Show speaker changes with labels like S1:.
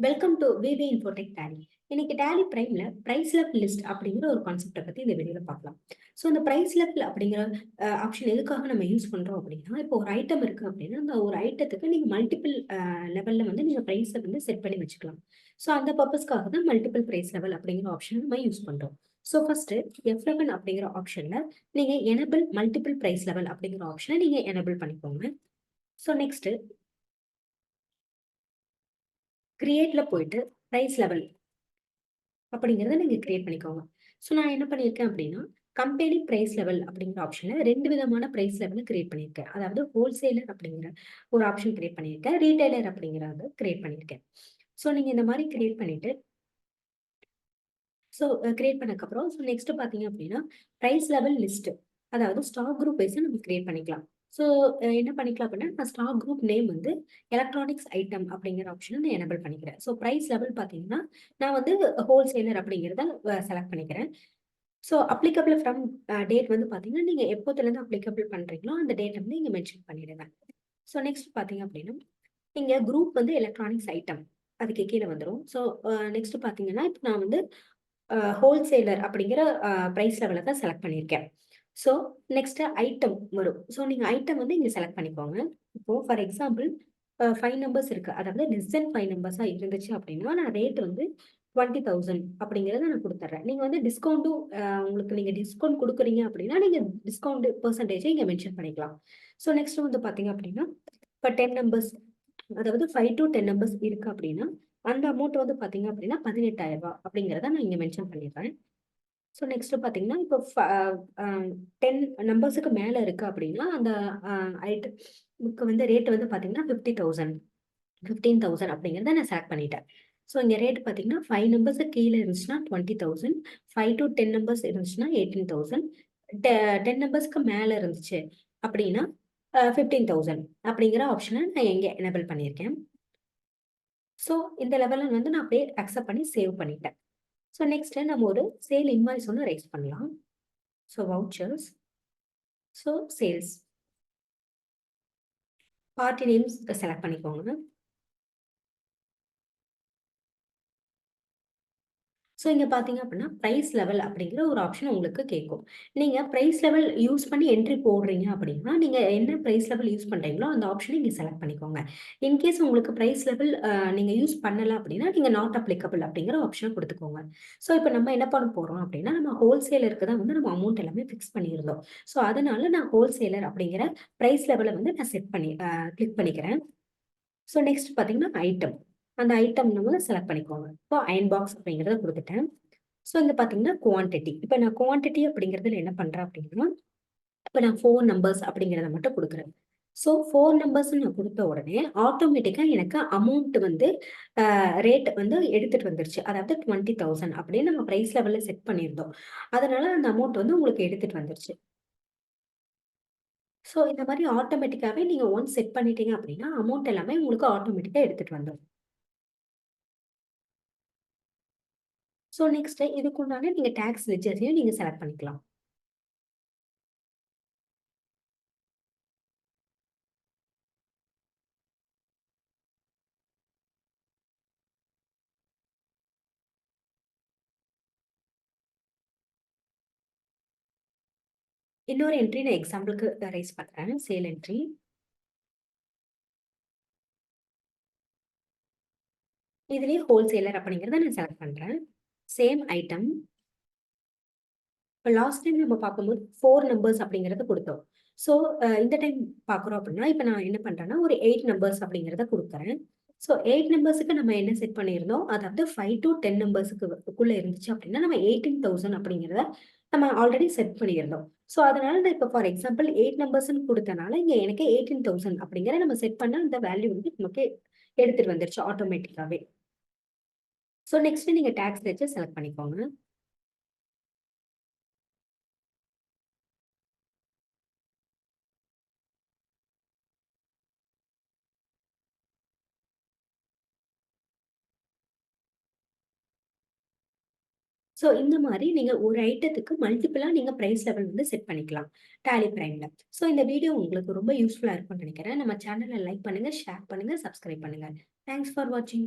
S1: Welcome to VV Infotech Tally. இன்னைக்கு Tally பிரைம்ல price level list அப்படிங்கிற ஒரு கான்செப்டை பத்தி இந்த வீடியோல பார்க்கலாம். ஸோ இந்த பிரைஸ் லெவல் அப்படிங்கிற ஆப்ஷன் எதுக்காக நம்ம யூஸ் பண்றோம் அப்படின்னா, இப்போ ஒரு ஐட்டம் இருக்கு அப்படின்னா அந்த ஒரு ஐட்டத்துக்கு நீங்க மல்டிபிள் லெவல்ல வந்து நீங்க பிரைஸை வந்து செட் பண்ணி வச்சுக்கலாம். ஸோ அந்த பர்பஸ்க்காக தான் மல்டிபிள் பிரைஸ் லெவல் அப்படிங்கிற ஆப்ஷன் நம்ம யூஸ் பண்றோம். ஸோ ஃபர்ஸ்ட் F11 அப்படிங்கிற ஆப்ஷன்ல நீங்க எனபிள் மல்டிபிள் பிரைஸ் லெவல் அப்படிங்கிற ஆப்ஷனை நீங்க எனபிள் பண்ணிக்கோங்க. ஸோ நெக்ஸ்ட் கிரியேட்ல போயிட்டு பிரைஸ் லெவல் அப்படிங்கிறத நீங்க கிரியேட் பண்ணிக்கோங்க. ஸோ நான் என்ன பண்ணியிருக்கேன் அப்படின்னா, கம்பெனி பிரைஸ் லெவல் அப்படிங்கிற ஆப்ஷன்ல 2 விதமான பிரைஸ் லெவல் கிரியேட் பண்ணியிருக்கேன். அதாவது ஹோல்சேலர் அப்படிங்கிற ஒரு ஆப்ஷன் கிரியேட் பண்ணியிருக்கேன். ரீட்டைலர் அப்படிங்கிறத கிரியேட் பண்ணியிருக்கேன். ஸோ நீங்க இந்த மாதிரி கிரியேட் பண்ணிட்டு ஸோ கிரியேட் பண்ணக்கப்புறம் ஸோ நெக்ஸ்ட் பார்த்தீங்க அப்படின்னா, பிரைஸ் லெவல் லிஸ்ட் அதாவது ஸ்டாக் குரூப் வைஸை நம்ம கிரியேட் பண்ணிக்கலாம். ஸோ என்ன பண்ணிக்கலாம் அப்படின்னா, நான் ஸ்டாக் குரூப் நேம் வந்து எலக்ட்ரானிக்ஸ் ஐட்டம் அப்படிங்கிற ஆப்ஷனை நான் எனபிள் பண்ணிக்கிறேன். ஸோ பிரைஸ் லெவல் பார்த்தீங்கன்னா, நான் வந்து ஹோல்சேலர் அப்படிங்கிறத செலக்ட் பண்ணிக்கிறேன். ஸோ அப்ளிகபிள் ஃப்ரம் டேட் வந்து பார்த்தீங்கன்னா, நீங்கள் எப்போதுலேருந்து அப்ளிகபிள் பண்ணுறீங்களோ அந்த டேட் வந்து இங்கே மென்ஷன் பண்ணிடுங்க. ஸோ நெக்ஸ்ட் பார்த்தீங்க அப்படின்னா, இங்கே குரூப் வந்து எலக்ட்ரானிக்ஸ் ஐட்டம் அதுக்கு கீழே வந்துடும். ஸோ நெக்ஸ்ட் பார்த்தீங்கன்னா, இப்போ நான் வந்து ஹோல்சேலர் அப்படிங்கிற பிரைஸ் லெவலை தான் செலக்ட் பண்ணியிருக்கேன். ஸோ நெக்ஸ்ட் ஐட்டம் வரும். ஸோ நீங்கள் ஐட்டம் வந்து இங்கே செலக்ட் பண்ணிக்கோங்க. இப்போ ஃபார் எக்ஸாம்பிள் 5 நம்பர்ஸ் இருக்கு. அதாவது லெஸ் தென் 5 நம்பர்ஸா இருந்துச்சு அப்படின்னா நான் ரேட் வந்து 20,000 அப்படிங்கிறத நான் கொடுத்துட்றேன். நீங்க வந்து டிஸ்கவுண்ட்டும் உங்களுக்கு நீங்க டிஸ்கவுண்ட் கொடுக்குறீங்க அப்படின்னா நீங்க டிஸ்கவுண்ட் பெர்சன்டேஜை இங்க மென்ஷன் பண்ணிக்கலாம். ஸோ நெக்ஸ்ட் வந்து பாத்தீங்க அப்படின்னா இப்போ 10 நம்பர்ஸ் அதாவது 5 to 10 நம்பர்ஸ் இருக்கு அப்படின்னா அந்த அமௌண்ட் வந்து பாத்தீங்க அப்படின்னா 18,000 ரூபாய் அப்படிங்கிறத நான் இங்க மென்ஷன் பண்ணிடுறேன். ஸோ நெக்ஸ்ட் பார்த்தீங்கன்னா இப்போ 10 நம்பர்ஸுக்கு மேலே இருக்கு அப்படின்னா அந்த ஐட்டமுக்கு வந்து ரேட் வந்து பார்த்தீங்கன்னா 50,000 15,000 அப்படிங்கிறத நான் செலக்ட் பண்ணிட்டேன். ஸோ இங்கே ரேட் பார்த்தீங்கன்னா 5 நம்பர்ஸுக்கு கீழே இருந்துச்சுன்னா 20,000, 5 to 10 நம்பர்ஸ் இருந்துச்சுன்னா 18,000, 10 நம்பர்ஸ்க்கு மேலே இருந்துச்சு அப்படின்னா 15,000 அப்படிங்கிற ஆப்ஷனை நான் எங்கே எனபிள் பண்ணியிருக்கேன். ஸோ இந்த லெவலில் வந்து நான் அப்படியே அக்செப்ட் பண்ணி சேவ் பண்ணிட்டேன். ஸோ நெக்ஸ்ட் நம்ம ஒரு சேல் இன்வாய்ஸ் ஒன்று ரைஸ் பண்ணலாம். So vouchers, so sales party names select பண்ணிக்கோங்க. ஸோ இங்கே பார்த்தீங்க அப்படின்னா ப்ரைஸ் லெவல் அப்படிங்கிற ஒரு ஆப்ஷன் உங்களுக்கு கேட்கும். நீங்கள் ப்ரைஸ் லெவல் யூஸ் பண்ணி என்ட்ரி போடுறீங்க அப்படின்னா நீங்கள் என்ன ப்ரைஸ் லெவல் யூஸ் பண்ணுறீங்களோ அந்த ஆப்ஷனை இங்கே செலக்ட் பண்ணிக்கோங்க. இன்கேஸ் உங்களுக்கு ப்ரைஸ் லெவல் நீங்கள் யூஸ் பண்ணலை அப்படின்னா நீங்கள் நாட் அப்ளிகபிள் அப்படிங்கிற ஆப்ஷனை கொடுத்துக்கோங்க. ஸோ இப்போ நம்ம என்ன பண்ண போகிறோம் அப்படின்னா நம்ம ஹோல்சேலருக்கு தான் வந்து நம்ம அமௌண்ட் எல்லாமே ஃபிக்ஸ் பண்ணியிருந்தோம். ஸோ அதனால நான் ஹோல்சேலர் அப்படிங்கிற ப்ரைஸ் லெவலை வந்து நான் செட் பண்ணி கிளிக் பண்ணிக்கிறேன். ஸோ நெக்ஸ்ட் பார்த்தீங்கன்னா ஐட்டம் அந்த ஐட்டம் நம்ம செலக்ட் பண்ணிக்கோங்க. இப்போ அயன் பாக்ஸ் அப்படிங்கிறத கொடுத்துட்டேன். ஸோ இங்க பார்த்தீங்கன்னா குவான்டிட்டி இப்போ நான் குவான்டிட்டி அப்படிங்கிறதுல என்ன பண்றேன் அப்படின்னா இப்போ நான் 4 நம்பர்ஸ் அப்படிங்கிறத மட்டும் கொடுக்குறேன். ஸோ 4 நம்பர்ஸ் நான் கொடுத்த உடனே ஆட்டோமேட்டிக்கா எனக்கு அமௌண்ட் வந்து ரேட் வந்து எடுத்துட்டு வந்துருச்சு. அதாவது 20,000 அப்படின்னு நம்ம பிரைஸ் லெவல்ல செட் பண்ணியிருந்தோம். அதனால அந்த அமௌண்ட் வந்து உங்களுக்கு எடுத்துட்டு வந்துருச்சு. ஸோ இந்த மாதிரி ஆட்டோமேட்டிக்காவே நீங்க ஒன்ஸ் செட் பண்ணிட்டீங்க அப்படின்னா அமௌண்ட் எல்லாமே உங்களுக்கு ஆட்டோமேட்டிக்கா எடுத்துட்டு வந்துடும். ஸோ நெக்ஸ்ட் இதுக்குண்டான நீங்க டாக்ஸ் லெட்ஜரையும் நீங்க செலக்ட் பண்ணிக்கலாம். இன்னொரு என்ட்ரி நான் எக்ஸாம்பிளுக்கு ரைஸ் பண்றேன். Sale entry. இதுலயே ஹோல்சேலர் அப்படிங்கிறத நான் செலக்ட் பண்றேன். Same item. இப்போ லாஸ்ட் டைம் நம்ம பார்க்கும்போது 4 நம்பர்ஸ் அப்படிங்கிறத கொடுத்தோம். ஸோ இந்த டைம் பார்க்குறோம் அப்படின்னா இப்போ நான் என்ன பண்றேன்னா ஒரு 8 நம்பர்ஸ் அப்படிங்கிறத கொடுக்குறேன். ஸோ 8 நம்பர்ஸுக்கு நம்ம என்ன செட் பண்ணியிருந்தோம் அதாவது 5 to 10 நம்பர்ஸுக்குள்ள இருந்துச்சு அப்படின்னா நம்ம 18,000 அப்படிங்கிறத நம்ம ஆல்ரெடி செட் பண்ணியிருந்தோம். ஸோ அதனால நான் இப்போ ஃபார் எக்ஸாம்பிள் 8 நம்பர்ஸ்ன்னு கொடுத்தனால இங்கே எனக்கு 18,000 அப்படிங்கிற நம்ம செட் பண்ண அந்த வேல்யூ வந்து நமக்கு எடுத்துட்டு வந்துருச்சு ஆட்டோமேட்டிக்காவே. ஸோ நெக்ஸ்ட் நீங்க டாக்ஸ் வச்சு செலக்ட் பண்ணிக்கோங்க. ஸோ இந்த மாதிரி நீங்க ஒரு ஐட்டத்துக்கு மல்டிபிளா நீங்க பிரைஸ் லெவல் வந்து செட் பண்ணிக்கலாம் டேலி பிரைம்ல. ஸோ இந்த வீடியோ உங்களுக்கு ரொம்ப யூஸ்ஃபுல்லா இருக்கும்னு நினைக்கிறேன். நம்ம சேனலை லைக் பண்ணுங்க, ஷேர் பண்ணுங்க, சப்ஸ்கிரைப் பண்ணுங்க. தேங்க்ஸ் ஃபார் வாட்சிங்.